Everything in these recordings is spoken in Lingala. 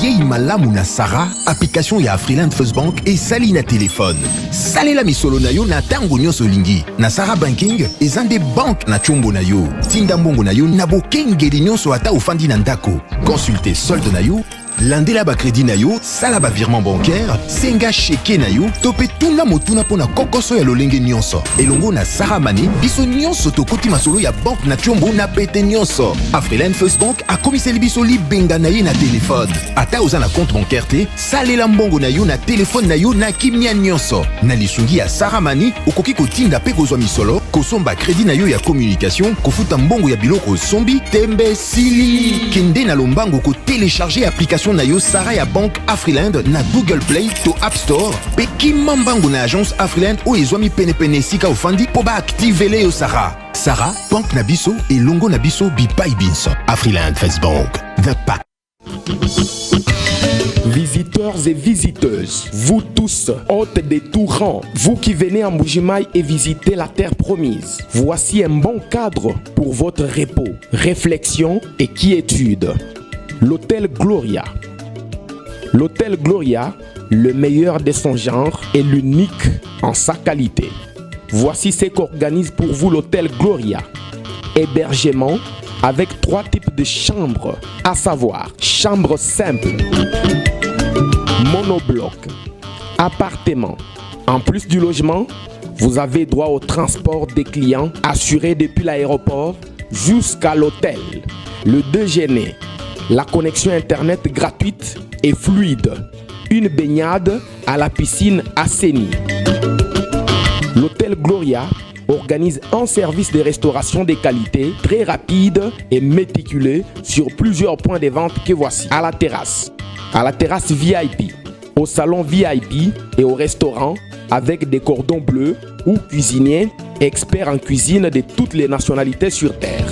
Yei malamu na Sarah, application ya Afriland First Bank et sali na téléphone. Salela misolo na yo na tango nyonso lingi. Na Sarah Banking, ezande bank na chombo na yo. Tinda mbongo na yo na bokengeli nyonso ata ofandi na ndako. Consultez solde na yo, landela ba crédit na yo, sala ba virement bancaire, senga cheke na yo, tope tuna motuna pona kokoso ya lolenge nyonso. Elongo na Sarah Money, biso nyonso tokoti masolo ya bank na chombo na pete nyonso. Afriland First Bank a komiseli biso libenga na ye na téléphone. Ata oza na compte bancaire te, salela mbongo na yo na téléphone na yo na kimia nyonso. Na lisungi ya Sarah Money, okoki kotinda pe kozwa misolo, kosomba crédit na yo ya communication, kofuta mbongo ya biloko sombi, tembe sili. Kende na lombango ko télécharger application na yo Sarah ya Bank Afriland na Google Play to App Store. Pe kimambango na agence Afriland o ezwami pene sika ofandi po ba activele yo Sarah. Sarah, Bank na biso et longo na biso bipai binso. Afriland First Bank, the pack. Visiteurs et visiteuses, vous tous, hôtes des tout rangs, vous qui venez en Mbuji-Mayi et visiter la terre promise, voici un bon cadre pour votre repos, réflexion et quiétude. L'hôtel Gloria. L'hôtel Gloria, le meilleur de son genre et l'unique en sa qualité. Voici ce qu'organise pour vous l'hôtel Gloria. Hébergement avec 3 types de chambres, à savoir chambre simple, monobloc, appartement. En plus du logement, vous avez droit au transport des clients assuré depuis l'aéroport jusqu'à l'hôtel. Le déjeuner, la connexion internet gratuite et fluide, une baignade à la piscine assainie. L'hôtel Gloria organise un service de restauration de qualité très rapide et méticuleux sur plusieurs points de vente que voici. À la terrasse VIP, au salon VIP et au restaurant avec des cordons bleus ou cuisiniers experts en cuisine de toutes les nationalités sur terre.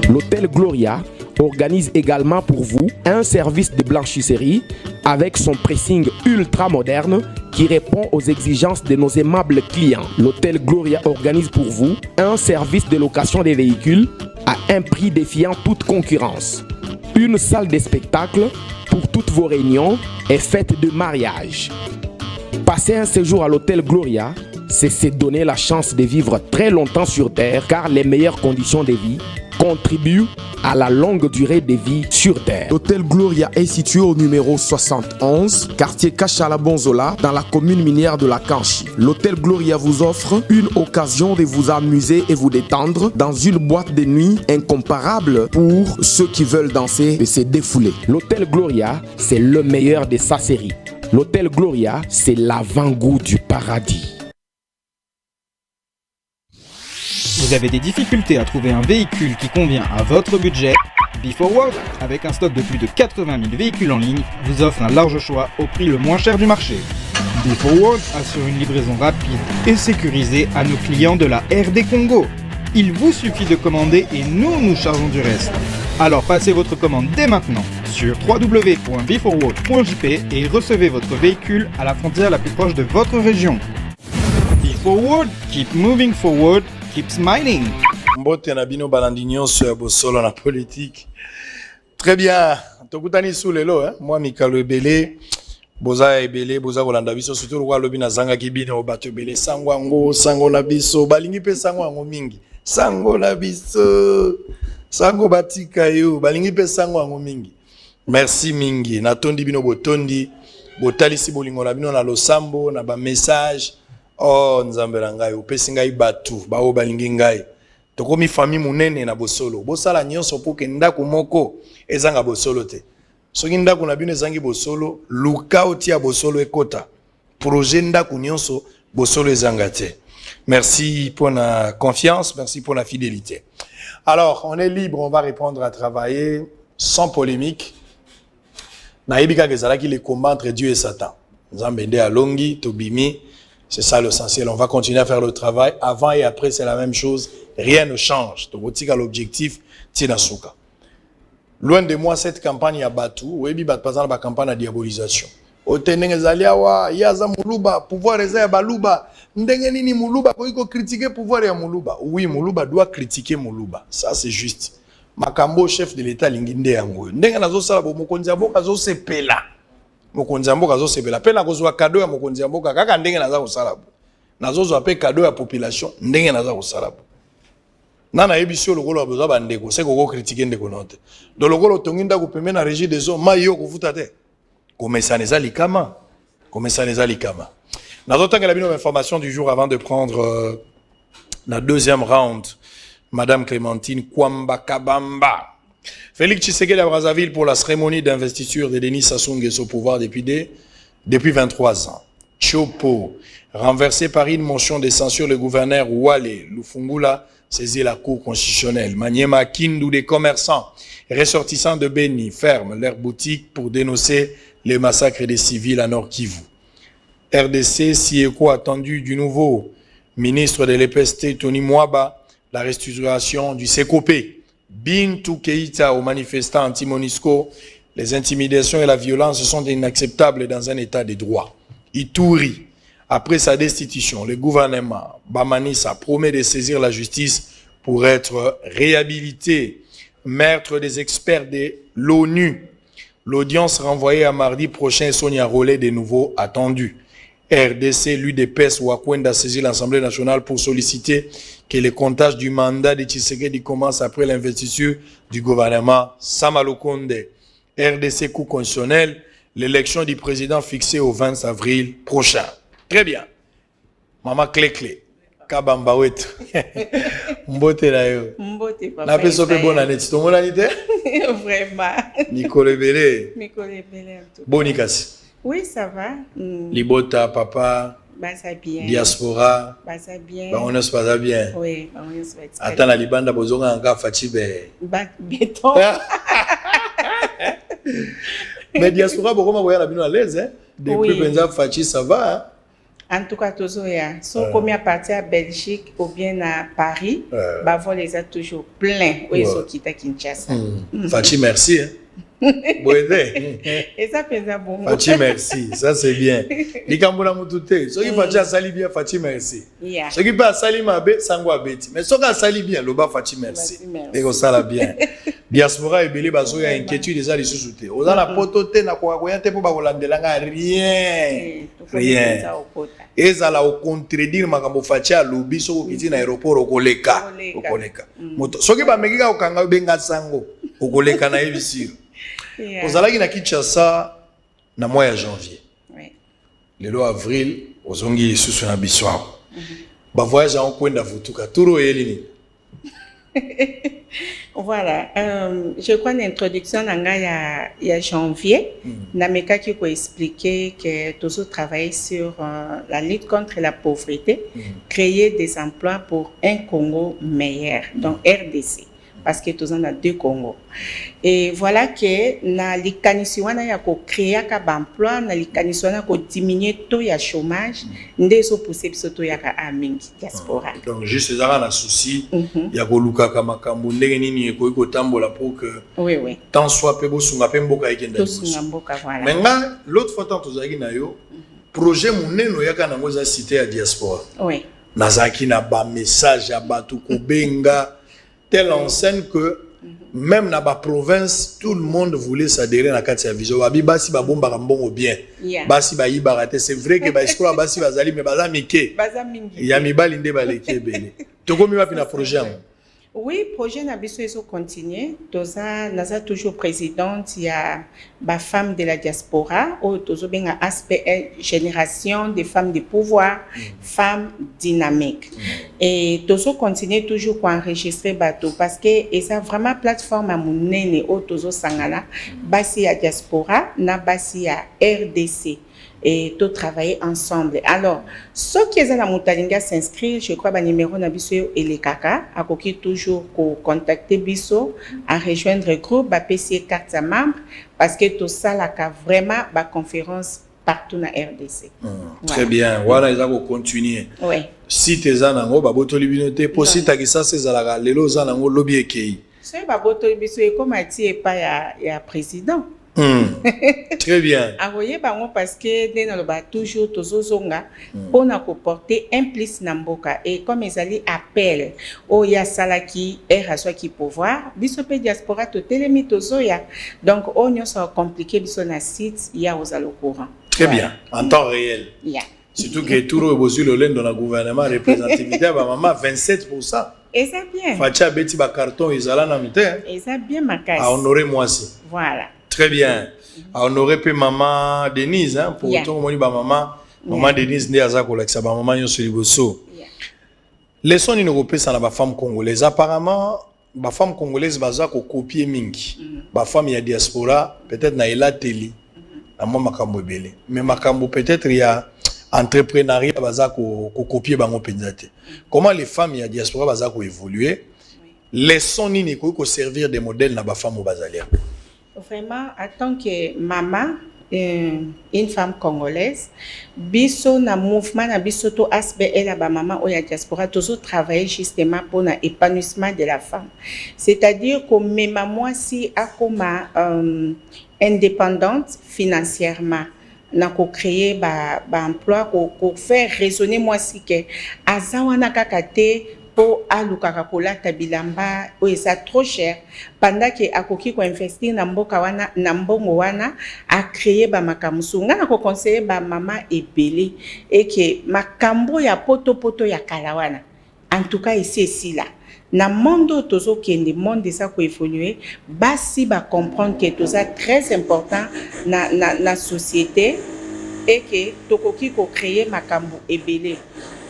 L'hôtel Gloria organise également pour vous un service de blanchisserie avec son pressing ultra moderne qui répond aux exigences de nos aimables clients. L'hôtel Gloria organise pour vous un service de location des véhicules à un prix défiant toute concurrence. Une salle de spectacle pour toutes vos réunions et fêtes de mariage. Passer un séjour à l'hôtel Gloria, c'est se donner la chance de vivre très longtemps sur Terre car les meilleures conditions de vie contribuent à la longue durée de vie sur Terre. L'hôtel Gloria est situé au numéro 71, quartier Kachala Bonzola, dans la commune minière de la Kanchi. L'hôtel Gloria vous offre une occasion de vous amuser et vous détendre dans une boîte de nuit incomparable pour ceux qui veulent danser et se défouler. L'hôtel Gloria, c'est le meilleur de sa série. L'hôtel Gloria, c'est l'avant-goût du paradis. Vous avez des difficultés à trouver un véhicule qui convient à votre budget? B4World, avec un stock de plus de 80 000 véhicules en ligne, vous offre un large choix au prix le moins cher du marché. B4World assure une livraison rapide et sécurisée à nos clients de la RD Congo. Il vous suffit de commander et nous chargeons du reste. Alors passez votre commande dès maintenant sur www.b4world.jp et recevez votre véhicule à la frontière la plus proche de votre région. B4World, keep moving forward. Keep smiling. Mbote na bino balandi nyonso ya bosolo na politique. Très bien. Tokutani sous lelo moi Mikalo ebele boza ebele boza kolanda biso surtout kwa lobi na zanga kibine o bato ebele sango na biso balingi pe sango ngo mingi. Sango na biso. Sango batika yo balingi pe sango ngo mingi. Merci mingi. Natondi bino botondi botalisi bolingo na bino na losambo na ba message. Oh nzambela ngai upesi ngai batu bao balingi ngai tokomi famille munene na bosolo bosala nyonso poke ndako moko ezanga bosolo te soki ndako na bino ezangi bosolo luka otia bosolo ekota projet ndako nyonso bosolo ezanga te. Merci pour la confiance, merci pour la fidélité. Alors on est libre, on va répondre à travailler sans polémique. Naibika kezalaki les combats entre Dieu et Satan. Nzambende alongi tobimi. C'est ça l'essentiel. On va continuer à faire le travail. Avant et après, c'est la même chose. Rien ne change. Donc, l'objectif, c'est Nasuka. Loin de moi, cette campagne à Batu. Oui, par exemple, la campagne de diabolisation. Otenengezaliawa, yaza muluba, pouvoir ya baluba. Ndenge nini muluba, ko critiquer pouvoir ya muluba. Oui, muluba doit critiquer muluba. Ça, c'est juste. makambo chef de l'état lingi nde yango ndenge nazo sala bo mokonzi ya mboka zo sepela mokonzi ya mboka zo sepela pe na kozwa cadeau ya mokonzi ya mboka kaka ndenge naza kosala bo nazo zwa pe cadeau ya population ndenge naza kosala bo nana yebisio lokolo besoin bandeko c'est ko critiquer ndeko note do lokolo tonginda ko pemena na régie des eaux mayo ko futa te komesa neza likama nazo tangela bino information du jour avant de prendre la deuxième round. Madame Clémentine Kwamba Kabamba. Félix Tshisekedi à Brazzaville pour la cérémonie d'investiture de Denis Sassou Nguesso au pouvoir depuis 23 ans. Chopo, renversé par une motion de censure, le gouverneur Wale Lufungula saisit la Cour constitutionnelle. Maniema Kindu, des commerçants ressortissants de Beni ferment leurs boutiques pour dénoncer les massacres des civils à Nord Kivu. RDC, si écho attendu du nouveau ministre de l'EPST, Tony Mwaba, la restructuration du CECOPE. Bintou Keïta aux manifestants anti-Monisco, les intimidations et la violence sont inacceptables dans un état de droit. Ituri, après sa destitution, le gouvernement Bamanissa promet de saisir la justice pour être réhabilité. Maître des experts de l'ONU, l'audience renvoyée à mardi prochain, Sonia Rollet de nouveau attendue. RDC, l'UDPS, Wakwenda saisit l'Assemblée nationale pour solliciter que le comptage du mandat de Tshisekedi commence après l'investiture du gouvernement Samalukonde. RDC, coup constitutionnel, l'élection du président fixée au 20 avril prochain. Très bien. Maman Clé-Clé, Kabamba Wet. Mbote na yo. Mbote papa. Na peso pe bonne année. Tu mon année? Vraiment. Nicole Belé. Nicole Belé. Bonikasi. Oui, ça va. Libota, papa. Bah, ça bien. Diaspora. Bah, ça bien. Bah, on est pas bien. Oui, bah, on est pas bien. Attends, la Libanda, bozonga anga fatibe. Bah, béton. Mais diaspora, beaucoup ma voyage la bino à l'aise, hein. Depuis Benza Fati, ça va, hein. En tout cas, toujours, sont commis à partir à Belgique ou bien à Paris, bah, vous les a toujours plein. Oui, ils sont quittés à Kinshasa. Fati, merci, hein. Et ça fait un bon mot. Fati, merci. Ça, c'est bien. Likambula mutute. Ce qui Fati a sali bien, Fati, merci. Ce qui peut a sali mabe, sangwa beti. Mais ce qui a sali bien, loba Fati, merci. Et ça la bien. Diaspora et belé baso ya inquiétude des ali sous-souté. Aux la potote na kwa koyante po ba kolandelanga rien. Rien. Et ça la au contredire makambo Fati a lobi so kiti na aéroport okoleka. Okoleka. Moto. Ce qui ba mekika okanga benga sango. Okoleka na ebisiro. Aux alaki na Kinshasa na mois de janvier. Oui. Le avril, aux ongi sous un bissoir. Ba voyage en kwenda vutuka turo yelini. Voilà, je crois l'introduction il y a janvier, Nameka qui peut expliquer que toujours travailler sur la lutte contre la pauvreté, créer des emplois pour un Congo meilleur, donc RDC. Parce que tous on a deux Congo. Et voilà que na likanisiwana ya ko créer ka emploi, na likanisiwana ko diminuer taux ya chômage, ndeso pousser biso to ya ka amingi diaspora. Donc juste ça na souci ya ko luka ka makambo ndenge nini ko tambola pour que oui tant soit pe bosunga pe mboka ikenda. To sunga mboka voilà. Maintenant l'autre fois tant tozaki na yo projet muneno ya kana ngoza cité ya diaspora. Oui. Nazaki na ba message ya batu ko benga telle enseigne que même dans la province, tout le monde voulait s'adhérer à la vision. Babi basi ba bomba mbongo bien. Basi ba yibarate. C'est vrai que ba escroc basi bazali mais baza mike. Baza mingi. Ya mibali nde baleki ebele. Toko mi wapi na projet. Oui, projet Nabiso ils ont continué. Naza toujours présidente, il y a la femme de la diaspora, ou toujours bien un aspect génération des femmes de pouvoir, femmes dynamiques. Et toujours continuer toujours pour enregistrer bateau parce que et ça vraiment plateforme à mon nene ou toujours sangana, basi à diaspora, na basi à RDC. Et tout travailler ensemble. Alors, ceux qui sont à Moutalinga s'inscrivent, je crois, le numéro Nabiso et les Kaka, à qui toujours contacter Bisso, à rejoindre le groupe, à PC carte à membres, parce que tout ça, là, vraiment, la conférence partout dans RDC. Très bien. Voilà, ils vont continuer. Oui. Si tu es en Ango, baboto libinote, pour si tu as ça, c'est à la lelo, en Ango, lobby ekei. C'est baboto libiso, et comme a dit, pas ya président. Très bien. Envoyer bango parce que dès le bas toujours tozozonga on a porter implice namboka et comme ils allaient appel au ya salaki et rasoi qui pouvoir biso pe diaspora to telemi tozoya donc on y a compliqué biso na site ya aux au courant. Très bien. En temps réel. Yeah. Surtout que tout le bosu le lend dans le gouvernement représentativité ba maman 27%. Et ça bien. Facha beti ba carton izala na mite. Et ça bien ma caisse. À honorer moi aussi. Voilà. Très bien. À honorer pe maman Denise hein pour Yeah. autant moni ba maman Denise ndi azako la ba maman yo sur liboso. Yeah. Leçon ni européen ça na ba femme congolaise apparemment ba femme congolaise baza ko copier mingi. Ba femme ya diaspora peut-être na elateli. Na moi makambo ebele. Mais makambo peut-être il y a entrepreneuriat baza ko copier bango penzate. Comment les femmes ya diaspora baza ko évoluer? Leçon nini ko servir des modèles na ba femme au bazalia. Vraiment, en tant que maman, une femme congolaise, biso na mouvement na biso to ASBL la ba maman ou ya diaspora toujours travailler justement pour l'épanouissement de la femme. C'est-à-dire que même moi si akoma indépendante financièrement na ko créer ba emploi ko faire raisonner moi si que azawana kakate po alukaka kolata bilamba o eza trop cher pendant que akoki ko investir na mboka wana na mbongo wana a créer ba makamusu nga na ko conseiller ba mama ebele et que makambo ya poto ya kalawana en tout cas ici là na monde tozo kende monde ça ko évoluer basi ba comprendre que tout ça très important na société et que tokoki ko créer makambo ebele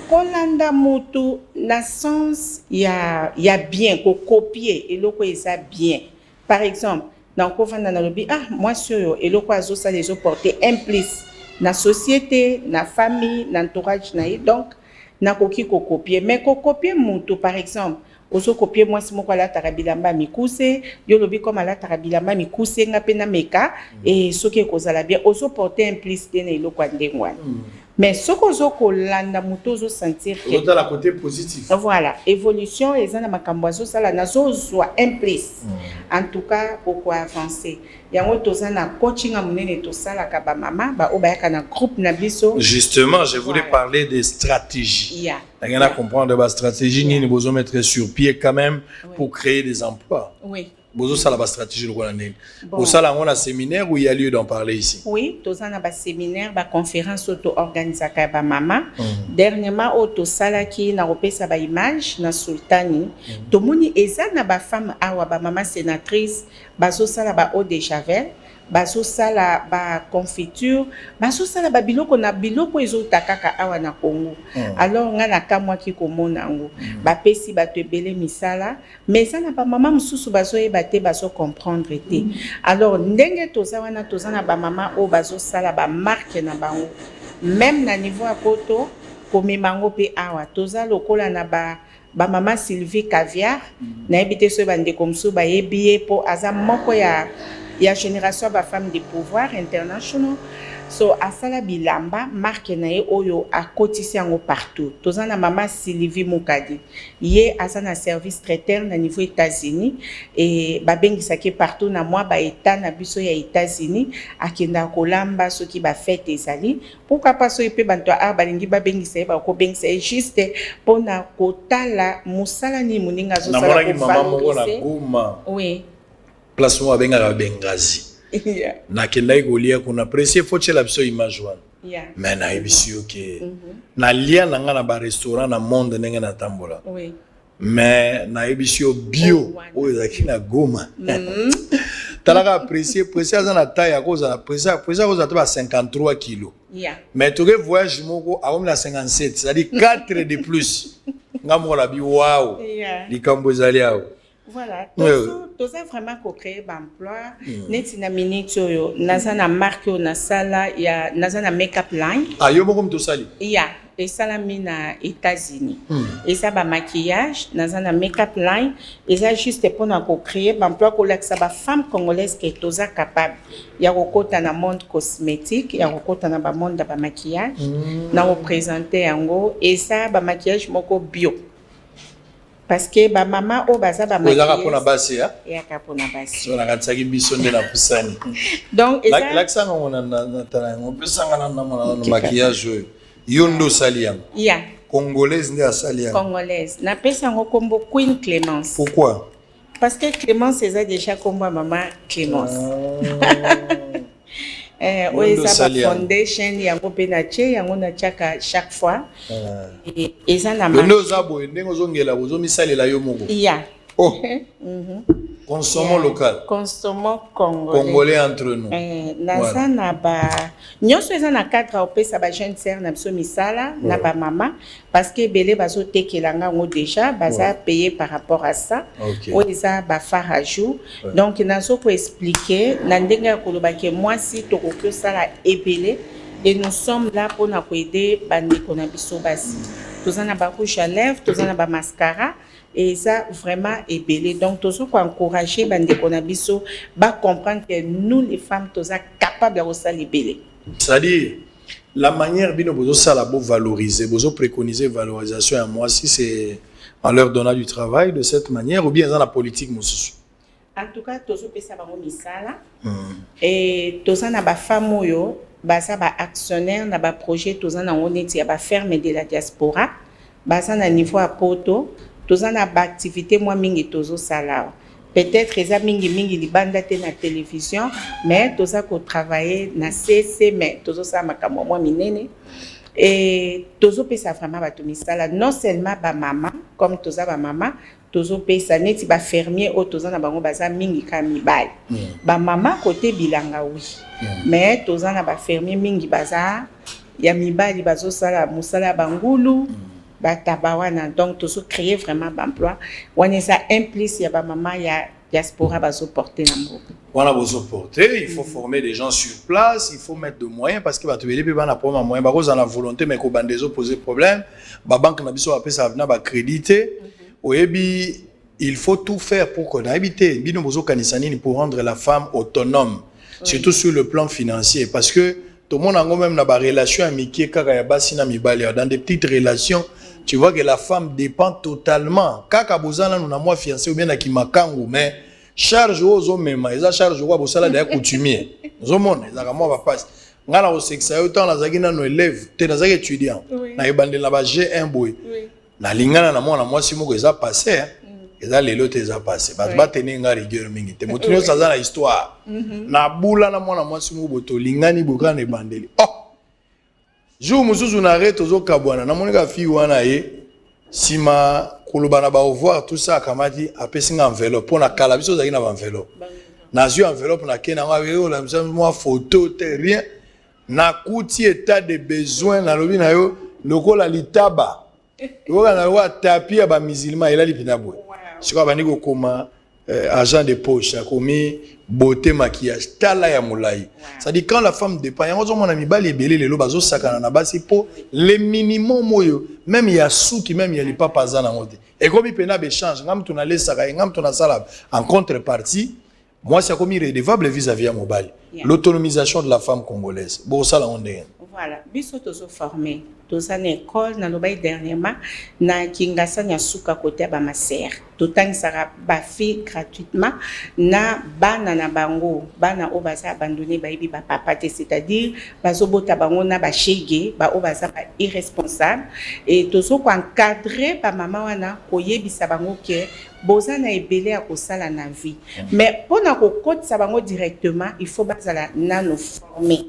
kolanda mutu na sens ya bien ko copier eloko eza bien par exemple na ko vanda na lobi moi sur eloko azo ça les porter implice na société na famille na entourage na donc na koki ko copier mais ko copier mutu par exemple ozo copier moi si moko la tarabilamba mikuse yo lobi comme la tarabilamba mikuse nga pena meka et soki ko zala bien ozo porter implice na eloko ndengwana. Mais ce que je kolanda muto zo sentir que dans la côté positif. Voilà, évolution et na makambozo sala nazo soit implice. En tout cas, pourquoi avancer. Yango toza na coaching amunene to sala ka ba mama ba obayaka na groupe na biso. Justement, je voulais parler des stratégies. Yeah. Il y en a comprendre la stratégie ni besoin mettre sur pied quand même pour créer des emplois. Oui. Bozo sala ba stratégie le rwanda. Au sala on a séminaire où il y a lieu d'en parler ici. Oui, toza na ba séminaire, ba conférence auto organisaka ba mama. Dernièrement auto sala ki na repesa ba image na sultani. Tomoni eza na ba femme awa ba mama sénatrice, bazo sala ba eau de javel, bazo sala ba confiture, bazo sala ba biloko na biloko ezo takaka awa na Congo. Alors nga na kamwa ki komona ngo. Ba pesi ba tebele misala, mais ça na ba mama mususu bazo ebate bazo comprendre te. Alors ndenge toza wana toza na ba mama o bazo sala ba marque na bango. Même na niveau ya koto komemango pe awa toza lokola na ba mama Sylvie Caviar na ebite so bande comme so ba yebiye po aza moko ya génération ba femme de pouvoir international. So asala bilamba marque na ye oyo akotisi yango partout. Toza na mama Sylvie Mukadi. Ye asana service traiteur na niveau États-Unis et babengisaki partout na moi ba état na biso ya États-Unis akenda kolamba soki ba fête ezali. Pourquoi pas so epe banto balingi babengisa ba ko bengisa juste pona kotala musala ni muninga zo sala ko Goma. Oui. Place mo abenga Bengazi. Yeah. Na kendai golia kuna apprécier faut que la biso image wana. Yeah. Mais na ebisio ke na lia na nga na ba restaurant na monde ndenge na tambola. Oui. Mais na ebisio bio o ezaki na Goma. Talaka apprécier aza na taille à cause apprécier cause ata ba 53 kilos. Yeah. Mais tu voyage moko a na 57, c'est-à-dire 4 de plus. Ngamo la bi wow. Yeah. Likambo ezali awo. Voilà, tous a vraiment co-créé l'emploi. Neti na minute yo, naza na marque yo na sala ya naza na make-up line. Ah yo moko mtosali. Ya, et sala mina États-Unis. Et ça ba maquillage, naza na make-up line, et ça juste pour na co-créer l'emploi ko laksa ba femme congolaise qui est toza capable. Ya kokota na monde cosmétique, ya kokota na ba monde ba maquillage, na représenter yango et ça ba maquillage moko bio. parce que ba mama o baza ba ozaka pona basi ya ya kapona basi so na katsaki biso nde na pusani donc lakisanga ngona na tala on peut sanga na maquillage yo ndo sali yango ya congolaise nde asali yango congolaise na pesa ngo kombo Queen Clémence. Pourquoi? Parce que Clémence eza déjà kombo maman Clémence. Oeza ba foundation yango pe na che yango na chaka chaque fois. Eza na ma. Ndo za boye ndenge ozongela bozomisalela yo moko. Ya. Oh. Consommons local. Consommons congolais. Congolais entre nous. Naza na ba nyonso eza na cadre opesa ba jeune sœur na biso misala na ba mama parce que belé bazo tekelanga ngo déjà baza payé par rapport à ça. O eza ba faraju. Donc nazo ko expliquer na ndenge ya koloba ke moi si to ko sala ebelé et nous sommes là pour na ko aider bandeko na biso basi. Tozana ba rouge à lèvres, tozana ba mascara. Et ça vraiment est belé. Donc, tous ceux qui encourager bandeko na biso ba comprendre que nous les femmes tous capables de ressali belé. C'est-à-dire la manière bino bozo sala bo valoriser, bozo préconiser valorisation à moi si c'est en leur donnant du travail de cette manière ou bien dans la politique mosusu. En tout cas, tous pesa bango misala. Et tous na ba femme oyo basa ba actionnaire na ba projet tous na oneti ya ba ferme de la diaspora. Basa na niveau à poto tous en activité moi mingi tozo sala peut-être eza mingi libanda te na télévision mais tous ko travailler na CC mais tozo sa makambo moi minene et tozo pesa vraiment bato misala non seulement ba mama comme toza ba mama tozo pesa neti ba fermier o toza na bango baza mingi ka mibali ba mama côté bilanga oui mais toza na ba fermier mingi baza ya mibali bazo sala musala bangulu batabawana donc tout ça créer vraiment d'emploi on est ça implique ya ba mama ya diaspora bazo porter na mboka wana bazo porter il faut former des gens sur place il faut mettre de moyens parce que ba tobeli pe bana problème moyen ba koza na volonté mais ko bandezo poser problème ba banque na biso ba pesa na ba créditer oyebi il faut tout faire pour qu'on habite bino bozo kanisani pour rendre la femme autonome surtout sur le plan financier parce que tout le monde a même na ba relation amitié kaka ya basi na mibali dans des petites relations. Tu vois que la femme dépend totalement. Kaka bozana nous na moi fiancé ou bien na kimakangu mais charge ozo mema eza charge wa bosala de coutumier. Zomone ezaka moi ba passe. Ngana o sexa yo temps nazaki na no élève te nazaki étudiant. Na ebandela ba G1 boy. Na lingana na moi si moko eza passé eza lelo te eza passé. Ba ba tenir nga rigueur mingi te. Motunyo saza na histoire. Na bula na moi si moko boto lingani bokana ebandeli. Oh jour mususu na reto zo kabwana na monika fi wana ye sima koloba na ba au revoir tout ça kamati apesinga enveloppe pona kala biso zaki na ba enveloppe na zio enveloppe na kena wa la moi photo te rien na kuti état de besoin na lobi na yo lokola litaba yoka na wa tapia ba musulman ela lipina boy siko bandi ko koma agent de poche akomi beauté maquillage tala ya mulai ça dit quand la femme dépend yango mona mibali ebele lelo bazo sakana na basi po le minimum moyo même ya souki même ya lipapa za na ngote et comme il pena échange ngam tuna lesaka ngam tuna sala en contrepartie moi c'est comme irrédevable vis-à-vis à mobile l'autonomisation de la femme congolaise bon ça la on est voilà biso tozo formé toza na école na lobai dernièrement na Kingasa nya suka côté ba maser totangisaka ba fille gratuitement na bana na bango bana o baza abandonné ba ibi ba papa te c'est-à-dire bazo bota bango na ba shege ba o baza ba irresponsable et tozo ko encadrer ba mama wana koyebisa bango ke boza na ebele ya kosala na vie mais pona ko kotisa bango directement il faut bazala nano former.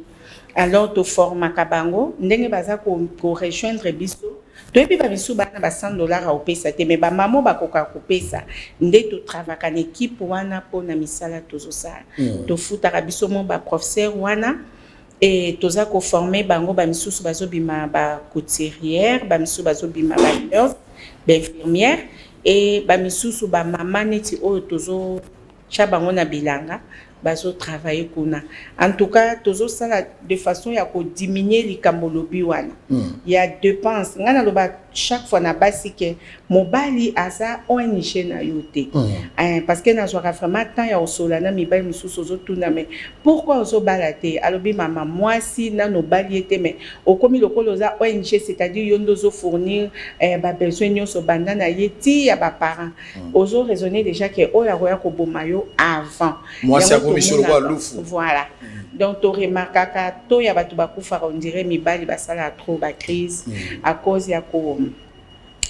Alors to forma kabango ndenge baza ko rejoindre biso to epi ba biso bana ba $100 a opesa te mais ba mamo ba koka kopesa nde to travaka na équipe wana pona misala tozo sala to futaka biso mo ba professeur wana et toza ko former bango ba misusu bazo bima ba couturière ba misusu bazo bima ba nurse ba infirmière et ba misusu ba mama neti o tozo cha bango na bilanga bazo travailler kuna. En tout cas tozo sala de façon ya ko diminuer likambo lobi wana. Il y a dépenses ngana loba chaque fois na basi ke mobali aza ONG na yote. Parce que na zoka vraiment temps ya osola na mibali misusu ozo tuna mais pourquoi ozo balate alobi mama moi si na no bali ete mais okomi lokolo za ONG c'est-à-dire yondo zo fournir ba besoin nyonso banda na yeti ya ba parents. Ozo raisonner déjà que oya roya ko bomayo avant. Moi c'est comme sur le loufu. Voilà. Donc tu remarquaka to ya batu bakufa on dirait mibali basala trop ba crise à cause ya ko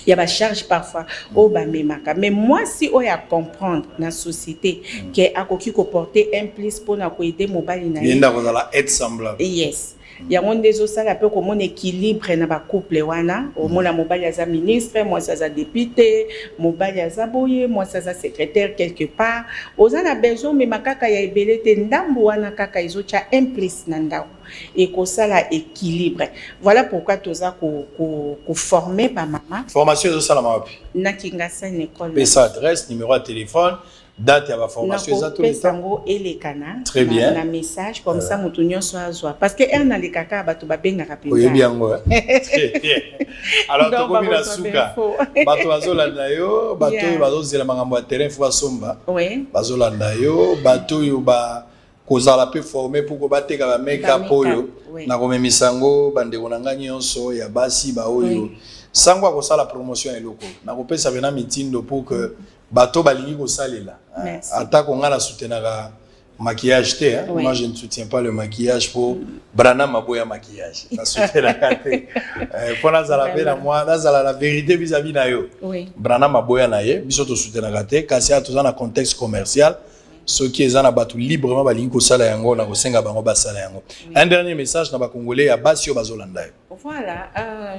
il y a des charges parfois au bamemaka mais moi si on y a comprendre dans la société que a koki ko porter un plus pour na ko aider mobali na yenda ko la être semblable yes il y a monde des osala peu comme un équilibre na ba couple wana au mona mobali aza ministre moi ça député mobali aza boye moi ça secrétaire quelque part ozana besoin mais makaka ya ebelete ndambo wana kaka izocha un plus na ndao et ko sala équilibre voilà pourquoi toza ko former ba mama formation de sala mapi na Kingasa une école pesa adresse numéro de téléphone date ya ba formation za tout le temps et les canaux très bien na message comme ça mutu nyonso azwa parce que un na les kaka bato babenga rapide oui bien très bien alors to komi na suka bato bazolanda yo bato bazozela makambo ya terrain fo basomba oui bazolanda yo bato yo ba kozala pe formé pour ko bateka ba make-up oyo na komemisa ngo bandeko na nga nyonso ya basi ba oyo sango akosala promotion eloko na kopesa bena mitindo pour que bato balingi kosalela ata ko ngala soutenaka maquillage te hein? Moi je ne soutiens pas le maquillage pour Brana Maboya maquillage na soutenaka te pour nazala pe na moi nazala la vérité vis-à-vis na yo Brana Maboya na ye biso to soutenaka te kasi atoza na contexte commercial ceux qui sont battu librement balingi ko sala yango na ko senga bango basala yango. Un dernier message na ba congolais ya basio bazolanda. Voilà,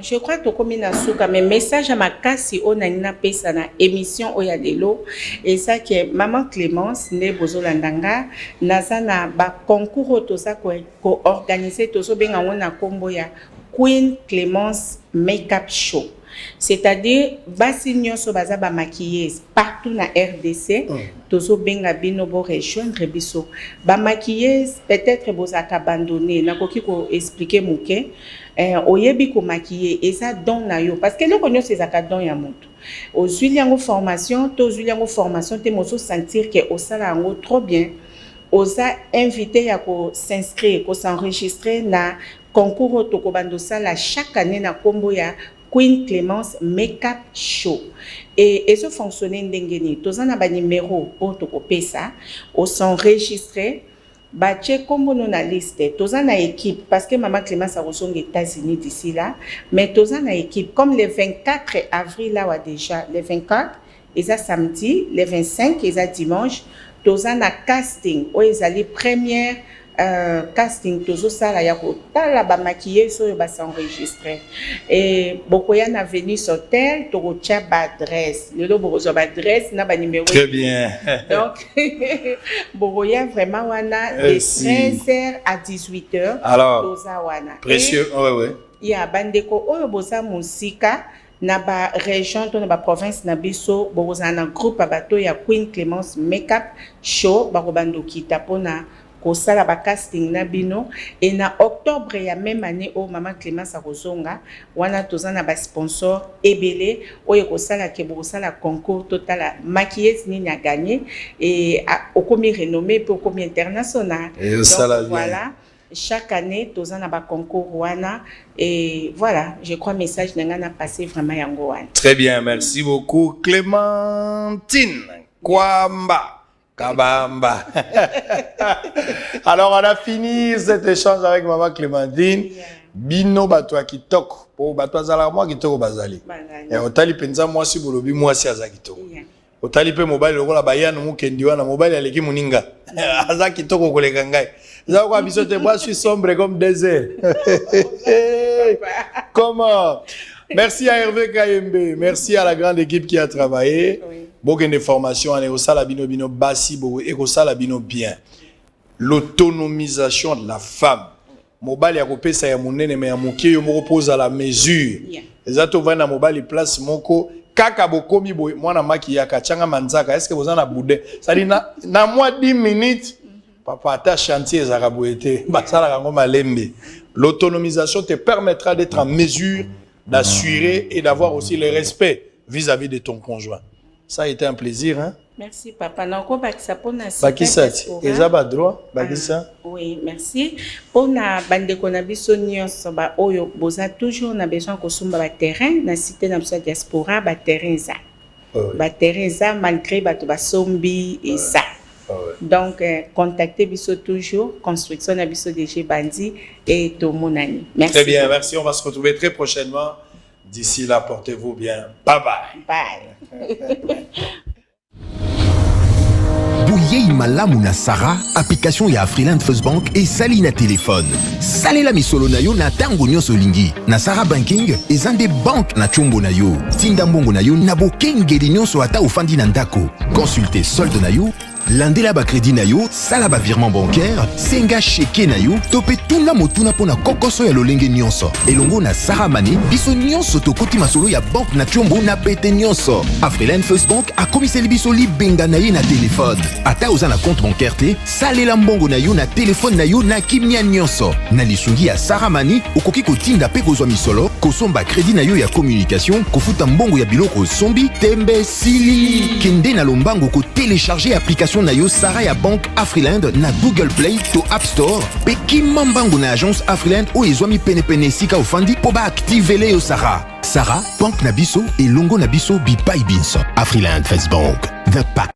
je crois que comme na suka mais message à ma kasi on a na pesa na émission oya lelo et ça que maman Clémence ne bozolandanga nazana ba concours to ça ko organiser to so benga na kombo ya Queen Clémence Makeup Show. C'est-à-dire basi nyonso baza ba maquilleuse partout na RDC tozo benga bino bo rejoindre biso ba maquilleuse peut-être bozaka abandonné na koki ko expliquer muke oyebi ko maquiller et ça don na yo parce que le konyo c'est zaka don ya mutu ozuli yango formation te moso sentir que osala yango trop bien oza invité ya ko s'inscrire ko s'enregistrer na concours to ko bando sala chaque année na kombo ya Queen Clémence Makeup Show. Et ce fonctionner ndengeni. Toza na ba numéro pour to kopesa, on s'enregistrer, ba che kombo na liste. Toza na équipe parce que maman Clémence a reçu aux États-Unis d'ici là, mais toza na équipe comme le 24 avril là déjà, le 24 et ça samedi, le 25 et ça dimanche, toza na casting, où ils allaient première casting tozo sala ya ko tala ba maquiller so ba s'enregistrer et bokoya na venir hotel to ko cha ba adresse le lo bokozo ba adresse na ba numéro très bien donc bokoya vraiment wana de 13h à 18h alors toza wana précieux ouais ya bandeko oyo boza musika na ba région to na ba province na biso bokoza na groupe abato ya Queen Clémence Makeup Show ba robando kita pona kosala ba casting na bino et na octobre ya même année au maman Clémence Arozonga wana tozana ba sponsor ebele oyo kosala ke bosala concours total maquilleuse nini a gagné et okomi renommé pour okomi international donc voilà chaque année tozana ba concours wana et voilà je crois message nga na passé vraiment yango wana. Très bien, merci beaucoup Clémentine Kwamba Kabamba. Alors on a fini cet échange avec maman Clémentine. Bino bato kitoko po bato azala moi kitoko bazali. Et otali penza moi si bolobi moi si azaki kitoko. Otali pe mobile lokola bayano mukendi wana mobile aleki muninga. Azaki kitoko koleka ngai. Za kwa biso te moi je suis sombre comme désert. Comment? Merci à Hervé Kayembe, merci à la grande équipe qui a travaillé. Beaucoup de formations, on est au salabino bino basi, et au salabino bien. L'autonomisation de la femme. Mobile ya kopé ça ya monene mais ya moké yo moko pose à la mesure. Les ato vana mobile place moko kaka bokomi boy mwana maki ya kachanga manzaka est-ce que vous en a boudé? Ça dit na moi 10 minutes Papa, ta chantier Zarabouete, l'autonomisation te permettra d'être en mesure d'assurer et d'avoir aussi le respect vis-à-vis de ton conjoint. Ça a été un plaisir, hein? Merci, papa. Donc, Bakissa, pour Bakissa, Ezaba droit, Bakissa. Oui, merci. Pour na bande konabiso nyos ba oyo boza toujours na besoin ko sumba ba terrain na cité na sa diaspora ba terrain za. Ba terrain za malgré ba to ba sombi et ça. Donc, contactez biso toujours, construction na biso DG Bandi et Tomonani. Merci. Très bien, merci. On va se retrouver très prochainement. D'ici là, portez-vous bien. Bye bye. Bye. Bouyei malamu na Sarah, application ya Afriland First Bank et sali na téléphone. Salela misolo na yo na tango nyonso lingi. Na Sarah Banking, ezande bank na chombo na yo. Tinda mbongo na yo na bokengeli nyonso ata ofandi na ndako. Consultez solde na yo, landela ba crédit na yo, sala ba virement bancaire, senga cheke na yo, tope tuna motuna pona kokoso ya lolenge nyonso. Elongo na Sarah Money, biso nyonso tokoti masolo ya bank na chombo na pete nyonso. Afriland First Bank a komiseli biso libenga na ye na téléphone. Ata oza na compte bancaire te, salela mbongo na yo na téléphone na yo na kimia nyonso. Na lisungi ya Sarah Money, okoki kotinda pe kozwa misolo, kosomba crédit na yo ya communication, kofuta mbongo ya biloko sombi, tembe sili. Kende na lombango ko télécharger application na yo Sarah ya Bank Afriland na Google Play to App Store. Pe kimambango na agence Afriland o ezwami pene sika ofandi po ba activele yo Sarah. Sarah, Bank na biso et longo na biso bipai binso. Afriland First Bank, the pack.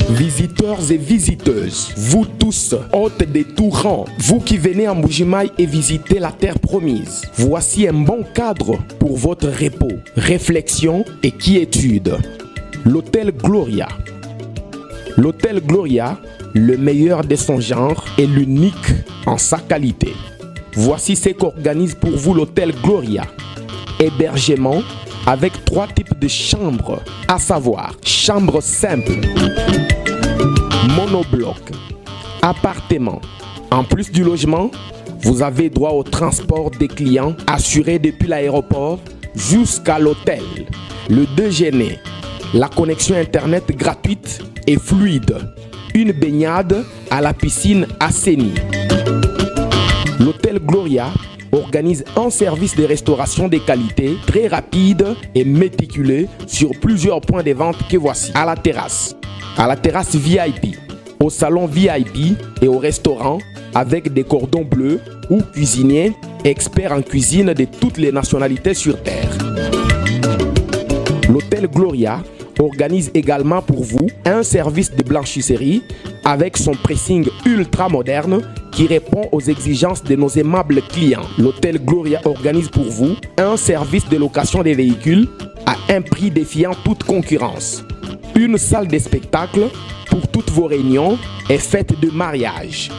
Visiteurs et visiteuses, vous tous, hôtes des tout rangs, vous qui venez à Mbujimaï et visiter la terre promise, voici un bon cadre pour votre repos, réflexion et quiétude. L'hôtel Gloria. L'hôtel Gloria, le meilleur de son genre et l'unique en sa qualité. Voici ce qu'organise pour vous l'hôtel Gloria. Hébergement avec 3 types de chambres, à savoir chambre simple, monobloc, appartement. En plus du logement, vous avez droit au transport des clients assuré depuis l'aéroport jusqu'à l'hôtel, le déjeuner, la connexion internet gratuite et fluide, une baignade à la piscine assainie. L'hôtel Gloria organise un service de restauration de qualité très rapide et méticuleux sur plusieurs points de vente que voici. À la terrasse VIP, au salon VIP et au restaurant avec des cordons bleus ou cuisiniers experts en cuisine de toutes les nationalités sur terre. L'hôtel Gloria organise également pour vous un service de blanchisserie avec son pressing ultra moderne qui répond aux exigences de nos aimables clients. L'hôtel Gloria organise pour vous un service de location des véhicules à un prix défiant toute concurrence. Une salle de spectacle pour toutes vos réunions et fêtes de mariage.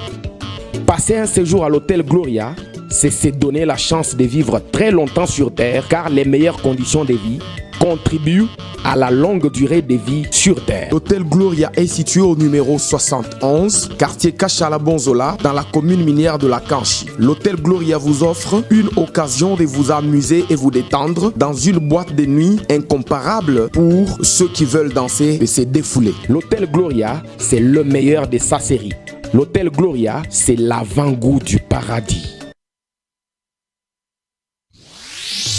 Passer un séjour à l'hôtel Gloria, c'est se donner la chance de vivre très longtemps sur Terre car les meilleures conditions de vie contribuent à la longue durée de vie sur Terre. L'hôtel Gloria est situé au numéro 71, quartier Kachala-Bonzola, dans la commune minière de la Kanchi. L'hôtel Gloria vous offre une occasion de vous amuser et vous détendre dans une boîte de nuit incomparable pour ceux qui veulent danser et se défouler. L'hôtel Gloria, c'est le meilleur de sa série. L'hôtel Gloria, c'est l'avant-goût du paradis.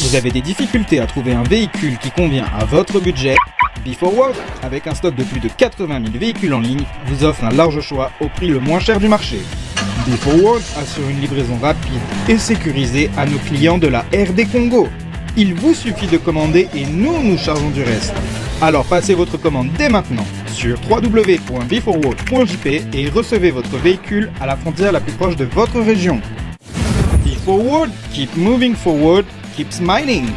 Vous avez des difficultés à trouver un véhicule qui convient à votre budget? B4World, avec un stock de plus de 80 000 véhicules en ligne, vous offre un large choix au prix le moins cher du marché. B4World assure une livraison rapide et sécurisée à nos clients de la RD Congo. Il vous suffit de commander et nous chargeons du reste. Alors passez votre commande dès maintenant sur www.b4world.jp et recevez votre véhicule à la frontière la plus proche de votre région. B4World, keep moving forward, keep smiling.